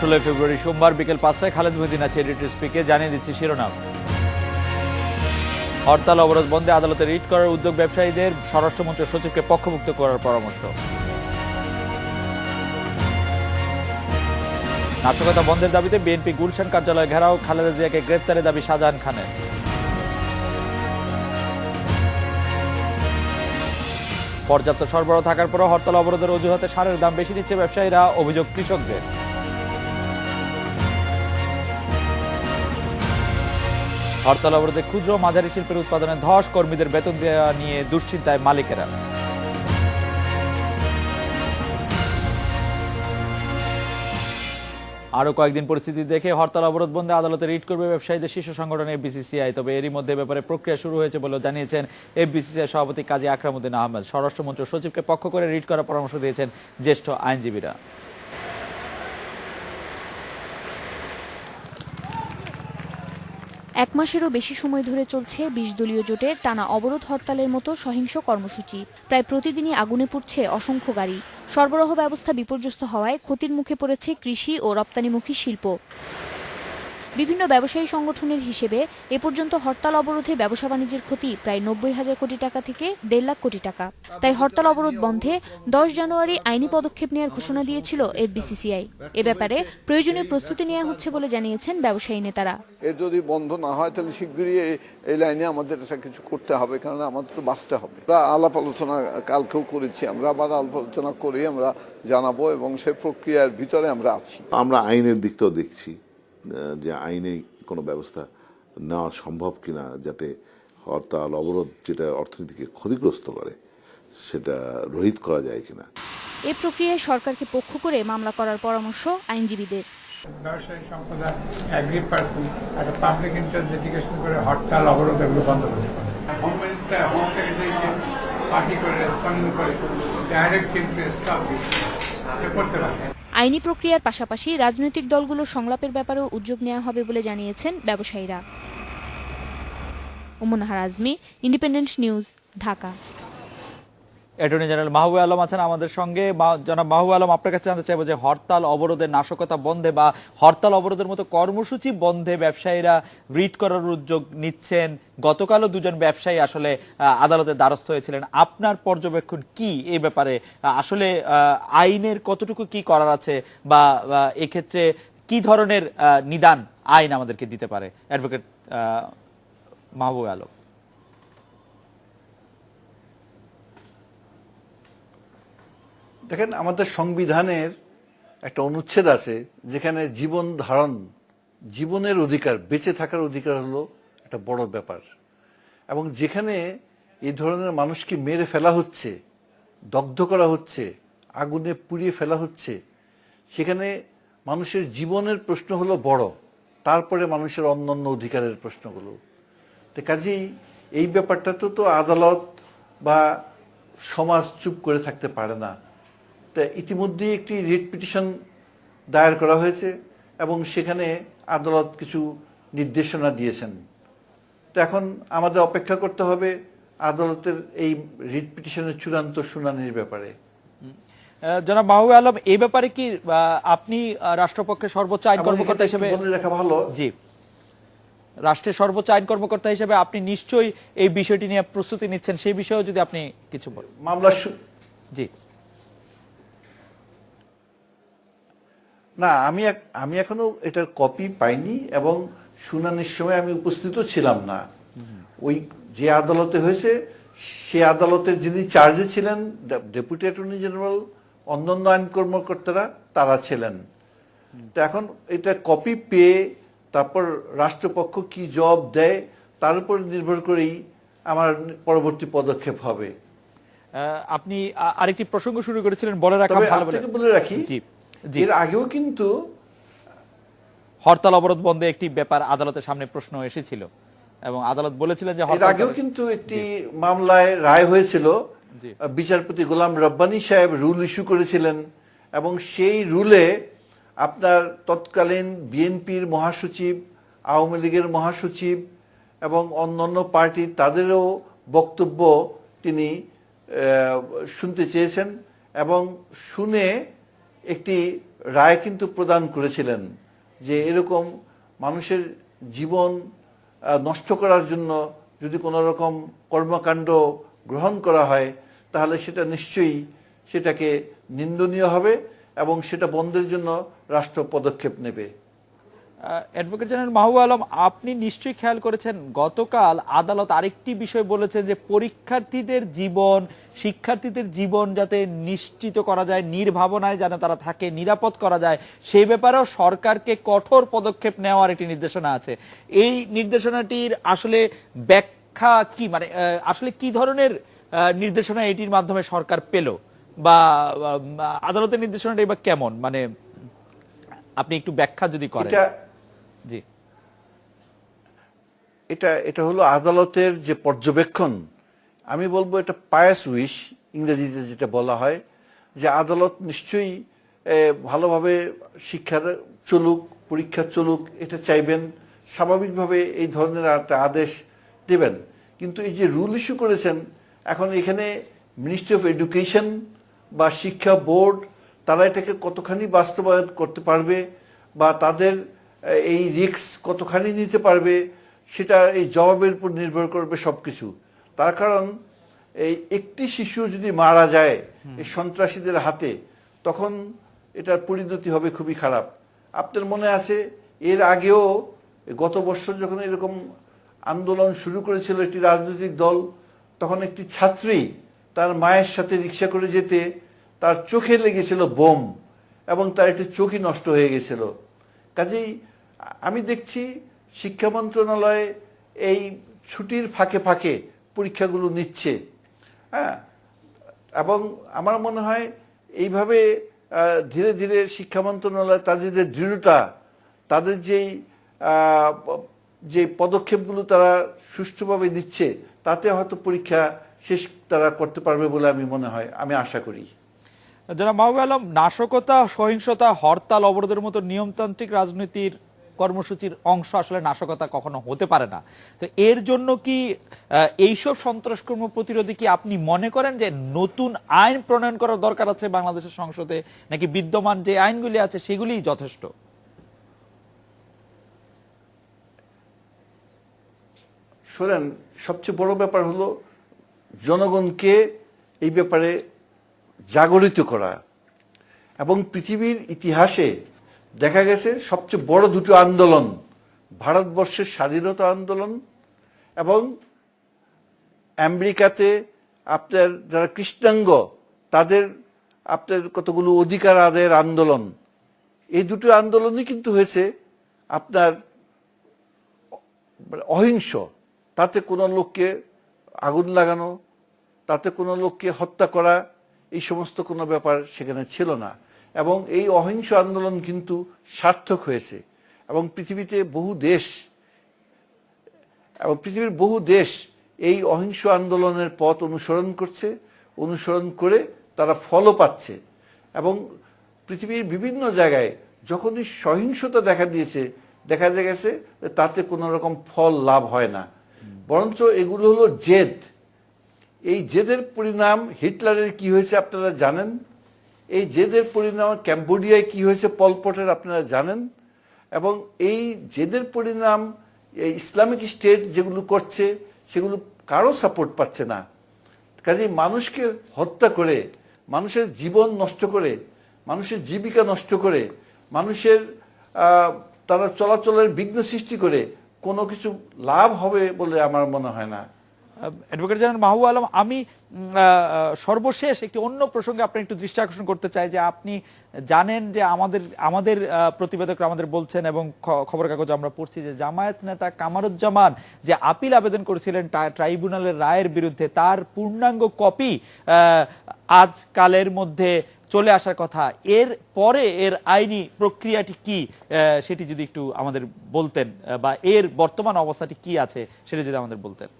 16 ফেব্রুয়ারি সোমবার বিকেল 5টায় খালেদ মহিউদ্দিন আছে এডিটর স্পিকে। জানিয়ে দিচ্ছি শিরোনাম। হরতাল অবরোধ বন্ধে আদালতে রিট করার উদ্যোগ ব্যবসায়ীদের, স্বরাষ্ট্রমন্ত্রী সচিবকে পক্ষভুক্ত করার পরামর্শ। নাশকতা বন্ধের দাবিতে বিএনপি গুলশান কার্যালয় ঘেরাও, খালেদা জিয়াকে গ্রেপ্তারের দাবি শাহজাহান খানের। পর্যাপ্ত সরবরাহ থাকার পরও হরতাল অবরোধের অজুহাতে সারের দাম বেশি নিচ্ছে ব্যবসায়ীরা, অভিযোগ কৃষকদের। হরতাল অবরোধে ক্ষুদ্র মাঝারি শিল্পের উৎপাদনে ধস, কর্মীদের বেতন দেওয়া নিয়ে দুশ্চিন্তায় মালিকেরা। আরো কয়েকদিন পরিস্থিতি দেখে হরতাল অবরোধ বন্ধে আদালতে রিট করবে ব্যবসায়ীদের শীর্ষ সংগঠন এফবিসিসিআই। তবে এরই মধ্যে ব্যাপারে প্রক্রিয়া শুরু হয়েছে বলেও জানিয়েছেন এফবিসিসিআই সভাপতি কাজী আকরামউদ্দিন আহমেদ। স্বরাষ্ট্রমন্ত্রী সচিবকে পক্ষ করে রিট করার পরামর্শ দিয়েছেন জ্যেষ্ঠ আইনজীবীরা। এক মাসেরও বেশি সময় ধরে চলছে ২০ দলীয় জোটের টানা অবরোধ হরতালের মতো সহিংস কর্মসূচি। প্রায় প্রতিদিনই আগুনে পুড়ছে অসংখ্য গাড়ি। সরবরাহ ব্যবস্থা বিপর্যস্ত হওয়ায় ক্ষতির মুখে পড়েছে কৃষি ও রপ্তানিমুখী শিল্প। বিভিন্ন ব্যবসায়ী সংগঠনের হিসেবে এ পর্যন্ত হরতাল অবরোধে ব্যবসা বাণিজ্যের ক্ষতি প্রায় ৯০,০০০ কোটি টাকা থেকে ১.৫ লাখ কোটি টাকা। তাই হরতাল অবরোধ বন্ধে ১০ জানুয়ারি আইনি পদক্ষেপ নেওয়ার ঘোষণা দিয়েছিল এফবিসিসিআই। এ ব্যাপারে প্রয়োজনীয় প্রস্তুতি নেওয়া হচ্ছে বলে জানিয়েছেন ব্যবসায়ী নেতারা। এর যদি বন্ধ না হয় তাহলে শীঘ্রই এই লাইনে আমাদের এটা কিছু করতে হবে, কারণ আমাদের তো বাঁচতে হবে। আমরা আলাপ আলোচনা কালকেও করেছি, আমরা আবার আলাপ আলোচনা করে আমরা জানাবো এবং সেই প্রক্রিয়ার ভিতরে আমরা আছি। আমরা আইনের দিকটাও দেখছি যে আইনে কোনো ব্যবস্থা নেওয়া সম্ভব কিনা, যাতে হরতাল অবরোধ যেটা অর্থনীতিকে ক্ষতিগ্রস্ত করে সেটা রহিত করা যায় কিনা। এ প্রক্রিয়ায় সরকারকে পক্ষ করে মামলা করার পরামর্শ আইনজীবীদের। ব্যবসায়ী সম্প্রদায় এগ্রি পার্সন একটা পাবলিক ইন্টারেস্ট লিটিগেশন করে হরতাল অবরোধ এগুলো বন্ধ করতে পারে। হোম মিনিস্টার, হোম সেক্রেটারিকে পার্টি করে রেসপন্ডিং করে ডাইরেক্ট কিন্তু স্টপ করতে পারে। আইনি প্রক্রিয়ার পাশাপাশি রাজনৈতিক দলগুলোর সংলাপের ব্যাপারেও উদ্যোগ নেওয়া হবে বলে জানিয়েছেন ব্যবসায়ীরা। Ummunahar Azmi, Independent News, Dhaka. Attorney general Mahbub Alam আছেন আমাদের সঙ্গে। জনাব মাহবুব আলম, আপনার কাছে জানতে চাইবো যে হরতাল অবরোধের নাশকতা বন্ধে বা হরতাল অবরোধের মতো কর্মসূচি বন্ধে ব্যবসায়ীরা রিট করার উদ্যোগ নিচ্ছেন। গতকালও দুজন ব্যবসায়ী আসলে আদালতের দ্বারস্থ হয়েছিলেন। আপনার পর্যবেক্ষণ কি এই ব্যাপারে? আসলে আইনের কতটুকু কি করার আছে বা এক্ষেত্রে কি ধরনের নিদান আইন আমাদেরকে দিতে পারে? অ্যাডভোকেট মাহবুব আলম। দেখেন, আমাদের সংবিধানের একটা অনুচ্ছেদ আছে যেখানে জীবন ধারণ, জীবনের অধিকার, বেঁচে থাকার অধিকার হলো একটা বড় ব্যাপার। এবং যেখানে এই ধরনের মানুষকে মেরে ফেলা হচ্ছে, দগ্ধ করা হচ্ছে, আগুনে পুড়িয়ে ফেলা হচ্ছে, সেখানে মানুষের জীবনের প্রশ্ন হলো বড়, তারপরে মানুষের অন্যান্য অধিকারের প্রশ্নগুলো। তো কাজেই এই ব্যাপারটা তো আদালত বা সমাজ চুপ করে থাকতে পারে না। তা ইতিমধ্যেই একটি রিট পিটিশন দায়ের করা হয়েছে এবং সেখানে আদালত কিছু নির্দেশনা দিয়েছেন। তো এখন আমাদের অপেক্ষা করতে হবে আদালতের এই রিট পিটিশনের চূড়ান্ত শুনানির ব্যাপারে। জনাব মাহবুব আলম, এই ব্যাপারে কি আপনি রাষ্ট্রপক্ষের সর্বোচ্চ আইন কর্মকর্তা হিসেবে রাখা ভালো? জি, রাষ্ট্রের সর্বোচ্চ আইন কর্মকর্তা হিসেবে আপনি নিশ্চয়ই এই বিষয়টি নিয়ে প্রস্তুতি নিচ্ছেন, সেই বিষয়েও যদি আপনি কিছু বলেন। মামলা জি না, আমি এখনো এটার কপি পাইনি এবং শুনানির সময় আমি উপস্থিত ছিলাম না। ওই যে আদালতে হয়েছে সে আদালতের যিনি চার্জে ছিলেন, ডেপুটি অ্যাটর্নি জেনারেল, অন্যান্য আইন কর্মকর্তারা তারা ছিলেন। তো এখন এটা কপি পেয়ে তারপর রাষ্ট্রপক্ষ কি জবাব দেয় তার উপর নির্ভর করেই আমার পরবর্তী পদক্ষেপ হবে। আপনি আরেকটি প্রসঙ্গ শুরু করেছিলেন, বলে রাখা ভালো বলে রাখি, এর আগেও কিন্তু হরতাল অবরোধ বন্ধে একটি ব্যাপার আদালতের সামনে প্রশ্ন এসেছিল এবং আদালত বলেছিলেন যে এর আগেও কিন্তু একটি মামলায় রায় হয়েছিল। বিচারপতি গোলাম রব্বানী সাহেব রুল ইস্যু করেছিলেন এবং সেই রুলে আপনার তৎকালীন বিএনপির মহাসচিব, আওয়ামী লীগের মহাসচিব এবং অন্যান্য পার্টি তাদেরও বক্তব্য তিনি শুনতে চেয়েছেন এবং শুনে একটি রায় কিন্তু প্রদান করেছিলেন যে এরকম মানুষের জীবন নষ্ট করার জন্য যদি কোনো রকম কর্মকাণ্ড গ্রহণ করা হয় তাহলে সেটা নিশ্চয়ই সেটাকে নিন্দনীয় হবে এবং সেটা বন্ধের জন্য রাষ্ট্র পদক্ষেপ নেবে। অ্যাডভোকেট জেনারেল মাহবুব আলম, আপনি নিশ্চয়ই খেয়াল করেছেন গতকাল আদালত আরেকটি বিষয় বলেছেন যে পরীক্ষার্থীদের জীবন, শিক্ষার্থীদের জীবন যাতে নিশ্চিত করা যায়, নির্ভাবনায় যেন তারা থাকে, নিরাপদ করা যায়, সেই ব্যাপারেও সরকারকে কঠোর পদক্ষেপ নেওয়ার একটি নির্দেশনা আছে। এই নির্দেশনাটির আসলে ব্যাখ্যা কি, মানে আসলে কি ধরনের নির্দেশনা এটির মাধ্যমে সরকার পেল, বা আদালতের নির্দেশনাটা এবার কেমন, মানে আপনি একটু ব্যাখ্যা যদি করেন। জি, এটা হলো আদালতের যে পর্যবেক্ষণ, আমি বলবো এটা পায়াস উইশ ইংরেজিতে যেটা বলা হয়, যে আদালত নিশ্চয়ই ভালোভাবে শিক্ষার চলুক, পরীক্ষা চলুক এটা চাইবেন, স্বাভাবিকভাবে এই ধরনের একটা আদেশ দেবেন। কিন্তু এই যে রুল ইস্যু করেছেন, এখন এখানে মিনিস্ট্রি অফ এডুকেশন বা শিক্ষা বোর্ড তারা এটাকে কতখানি বাস্তবায়ন করতে পারবে বা তাদের এই রিস্ক কতখানি নিতে পারবে সেটা এই জবাবের উপর নির্ভর করবে সব কিছু। তার কারণ এই একটি শিশু যদি মারা যায় এই সন্ত্রাসীদের হাতে, তখন এটার পরিণতি হবে খুবই খারাপ। আপনার মনে আছে এর আগেও গত বছর যখন এরকম আন্দোলন শুরু করেছিল একটি রাজনৈতিক দল, তখন একটি ছাত্রী তার মায়ের সাথে রিক্সা করে যেতে তার চোখে লেগেছিল বোম এবং তার একটি চোখই নষ্ট হয়ে গেছিল। কাজেই আমি দেখছি শিক্ষা মন্ত্রণালয় এই ছুটির ফাঁকে ফাঁকে পরীক্ষাগুলো নিচ্ছে, হ্যাঁ, এবং আমার মনে হয় এইভাবে ধীরে ধীরে শিক্ষা মন্ত্রণালয় তাদের যে দৃঢ়তা, তাদের যে পদক্ষেপগুলো তারা সুষ্ঠুভাবে নিচ্ছে, তাতে হয়তো পরীক্ষা শেষ তারা করতে পারবে বলে আমি আশা করি। জনাব মাহবুব আলম, নাশকতা, সহিংসতা, হরতাল, অবরোধের মতো নিয়মতান্ত্রিক রাজনীতির কর্মসূচির অংশ আসলে নাশকতা কখনো হতে পারে না। তো এর জন্য কি এইসব সন্ত্রাসকর্ম প্রতিরোধে কি আপনি মনে করেন যে নতুন আইন প্রণয়ন করার দরকার আছে বাংলাদেশের সংসদে, নাকি বিদ্যমান যে আইনগুলি আছে সেগুলিই যথেষ্ট? শোনেন, সবচেয়ে বড় ব্যাপার হলো জনগণকে এই ব্যাপারে জাগরিত করা। এবং পৃথিবীর ইতিহাসে দেখা গেছে সবচেয়ে বড় দুটো আন্দোলন, ভারতবর্ষের স্বাধীনতা আন্দোলন এবং আমেরিকাতে আপনার যারা কৃষ্ণাঙ্গ তাদের আপনার কতগুলো অধিকার আদায়ের আন্দোলন, এই দুটো আন্দোলনই কিন্তু হয়েছে আপনার অহিংস। তাতে কোনো লোককে আগুন লাগানো, তাতে কোনো লোককে হত্যা করা, এই সমস্ত কোনো ব্যাপার সেখানে ছিল না। এবং এই অহিংস আন্দোলন কিন্তু সার্থক হয়েছে এবং পৃথিবীর বহু দেশ এই অহিংস আন্দোলনের পথ অনুসরণ করে তারা ফলও পাচ্ছে। এবং পৃথিবীর বিভিন্ন জায়গায় যখনই সহিংসতা দেখা গেছে তাতে কোনো রকম ফল লাভ হয় না, বরঞ্চ এগুলো হলো জেদ। এই জেদের পরিণাম হিটলারের কি হয়েছে আপনারা জানেন, এই জেদের পরিণাম ক্যাম্বোডিয়ায় কি হয়েছে পল পটের আপনারা জানেন, এবং এই জেদের পরিণাম এই ইসলামিক স্টেট যেগুলো করছে সেগুলো কারো সাপোর্ট পাচ্ছে না। কাজেই মানুষকে হত্যা করে, মানুষের জীবন নষ্ট করে, মানুষের জীবিকা নষ্ট করে, মানুষের তারা চলাচলের বিঘ্ন সৃষ্টি করে কোনো কিছু লাভ হবে বলে আমার মনে হয় না। অ্যাডভোকেট জেনারেল মাহবুব আলম, আমি সর্বশেষ একটি অন্য প্রসঙ্গে আপনার একটু দৃষ্টি আকর্ষণ করতে চাই যে আপনি জানেন যে আমাদের প্রতিবেদকরা আমাদের বলছেন এবং খবর কাগজে আমরা পড়ছি যে জামায়াত নেতা কামারুজ্জামান যে আপিল আবেদন করেছিলেন ট্রাইব্যুনালের রায়ের বিরুদ্ধে, তার পূর্ণাঙ্গ কপি আজকালের মধ্যে চলে আসার কথা। এর পরে এর আইনি প্রক্রিয়াটি কি সেটি যদি একটু আমাদের বলতেন, বা এর বর্তমান অবস্থাটি কি আছে সেটা যদি আমাদের বলতেন।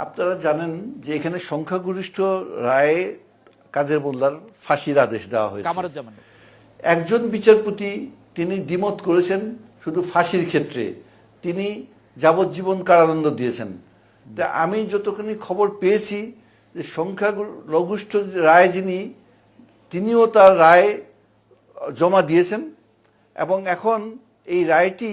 আপনারা জানেন যে এখানে সংখ্যাগরিষ্ঠ রায়ে কাদের মোল্লার ফাঁসির আদেশ দেওয়া হয়েছে। কামারুজ্জামান একজন বিচারপতি তিনি দ্বিমত করেছেন শুধু ফাঁসির ক্ষেত্রে, তিনি যাবজ্জীবন কারাদণ্ড দিয়েছেন। আমি যতখানি খবর পেয়েছি যে সংখ্যালঘুষ্ঠ রায় তিনিও তার রায় জমা দিয়েছেন এবং এখন এই রায়টি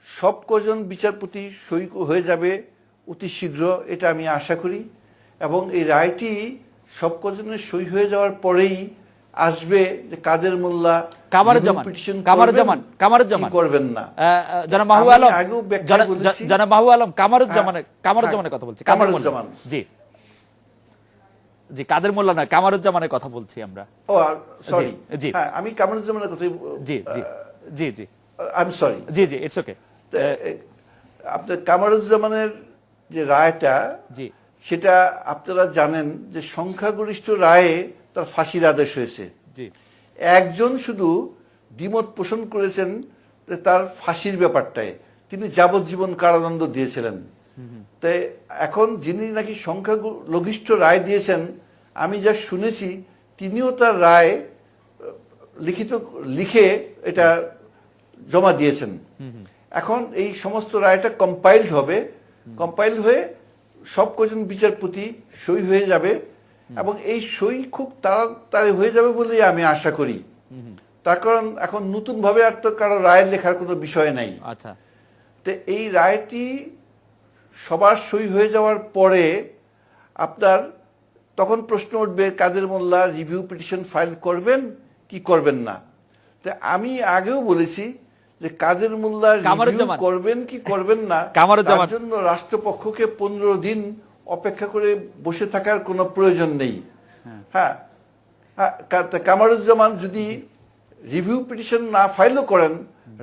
সব কজন বিচারপতি সই হয়ে যাবে অতি শীঘ্র, এটা আমি আশা করি। এবং এই রায়টি সব কজনের সই হয়ে যাওয়ার পরেই আসবে যে কাদের মোল্লা কামারুজ্জামান করবেন না। জনাব মাহবুব আলম, জনাব মাহবুব আলম কামারুজ্জামানের কথা বলছি। কামারুজ্জামান, জি জি, কাদের মোল্লা না, কামারুজ্জামানের কথা বলছি আমরা। ও সরি, জি হ্যাঁ আমি কামারুজ্জামানের কথাই, জি জি জি জি আই এম সরি, জি জি, ইটস ওকে। আপনার কামারুজ্জামানের যে রায়টা, জি, সেটা আপনারা জানেন যে সংখ্যাগরিষ্ঠ রায়ে তার ফাঁসির আদেশ হয়েছে। জি, একজন শুধু দ্বিমত পোষণ করেছেন যে তার ফাঁসির ব্যাপারটায়, তিনি যাবজ্জীবন কারাদণ্ড দিয়েছিলেন। তাই এখন যিনি নাকি সংখ্যালঘিষ্ঠ রায় দিয়েছেন, আমি যা শুনেছি তিনিও তার রায় লিখে এটা জমা দিয়েছেন। এখন এই সমস্ত রায়টা কম্পাইলড হবে, কম্পাইল হয়ে সব কজন বিচারপতি সই হয়ে যাবে এবং এই সই খুব তাড়াতাড়ি হয়ে যাবে বলেই আমি আশা করি। তার কারণ এখন নতুনভাবে আর তো কারো রায় লেখার কোনো বিষয় নাই। আচ্ছা, তো এই রায়টি সবার সই হয়ে যাওয়ার পরে আপনার তখন প্রশ্ন উঠবে কাদের মোল্লা রিভিউ পিটিশন ফাইল করবেন কি করবেন না। তো আমি আগেও বলেছি যে কাদের মোল্লা রিভিউ করবেন কি করবেন না, তার জন্য রাষ্ট্রপক্ষকে 15 দিন অপেক্ষা করে বসে থাকার কোনো প্রয়োজন নেই। হ্যাঁ, কামারুজ্জামান যদি রিভিউ পিটিশন না ফাইলও করেন,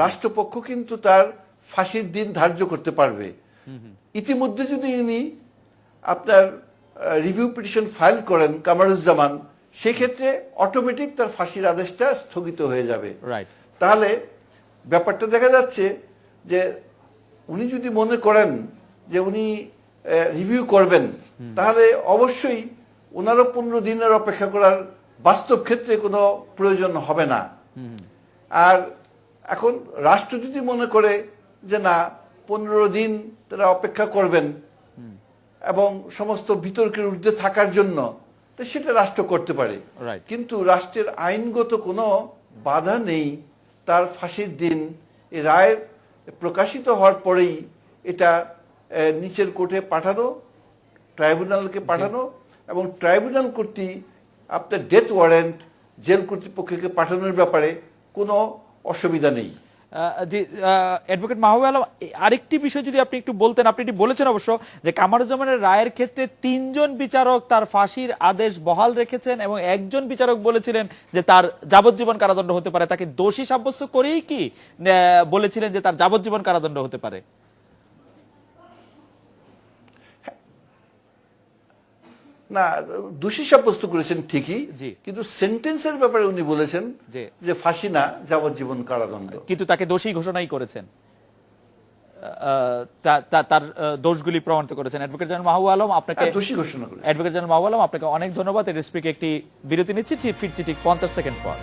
রাষ্ট্রপক্ষ কিন্তু তার ফাঁসির দিন ধার্য করতে পারবে। ইতিমধ্যে যদি ইনি আপনার রিভিউ পিটিশন ফাইল করেন কামারুজ্জামান, সেক্ষেত্রে অটোমেটিক তার ফাঁসির আদেশটা স্থগিত হয়ে যাবে। তাহলে ব্যাপারটা দেখা যাচ্ছে যে উনি যদি মনে করেন যে উনি রিভিউ করবেন, তাহলে অবশ্যই ওনারও 15 দিনের অপেক্ষা করার বাস্তব ক্ষেত্রে কোনো প্রয়োজন হবে না। আর এখন রাষ্ট্র যদি মনে করে যে না 15 দিন তারা অপেক্ষা করবেন এবং সমস্ত বিতর্কের ঊর্ধ্বে থাকার জন্য, তো সেটা রাষ্ট্র করতে পারে। কিন্তু রাষ্ট্রের আইনগত কোনো বাধা নেই তার ফাঁসির দিন এই রায় প্রকাশিত হওয়ার পরেই এটা নিচের কোর্টে পাঠানো, ট্রাইব্যুনালকে পাঠানো এবং ট্রাইব্যুনাল কর্তৃক আপনার ডেথ ওয়ারেন্ট জেল কর্তৃপক্ষকে পাঠানোর ব্যাপারে কোনো অসুবিধা নেই। জি, অ্যাডভোকেট মাহবুব আলম, আরেকটি বিষয় যদি আপনি একটু বলতেন। আপনি এটি বলেছেন অবশ্য যে কামারুজ্জামানের রায়ের ক্ষেত্রে 3 জন বিচারক তার ফাঁসির আদেশ বহাল রেখেছেন এবং একজন বিচারক বলেছিলেন যে তার যাবজ্জীবন কারাদণ্ড হতে পারে। তাকে দোষী সাব্যস্ত করেই কি বলেছিলেন যে তার যাবজ্জীবন কারাদণ্ড হতে পারে? না, দোষী সাব্যস্ত করেছেন ঠিকই, কিন্তু সেন্টেন্সের ব্যাপারে উনি বলেছেন যে ফাঁসি না, যাবজ্জীবন কারাদণ্ড। কিন্তু তাকে দোষী ঘোষণাই করেছেন, তার দোষগুলি প্রমাণিত করেছেন। অ্যাডভোকেট জেনারেল মাহবুব আলম, আপনাকে দোষী ঘোষণা করেছেন। অ্যাডভোকেট জেনারেল মাহবুব আলম, আপনাকে অনেক ধন্যবাদ। রেসপেক্ট একটি বিরতি নিচ্ছি, ফিরছি ঠিক 50 সেকেন্ড পর।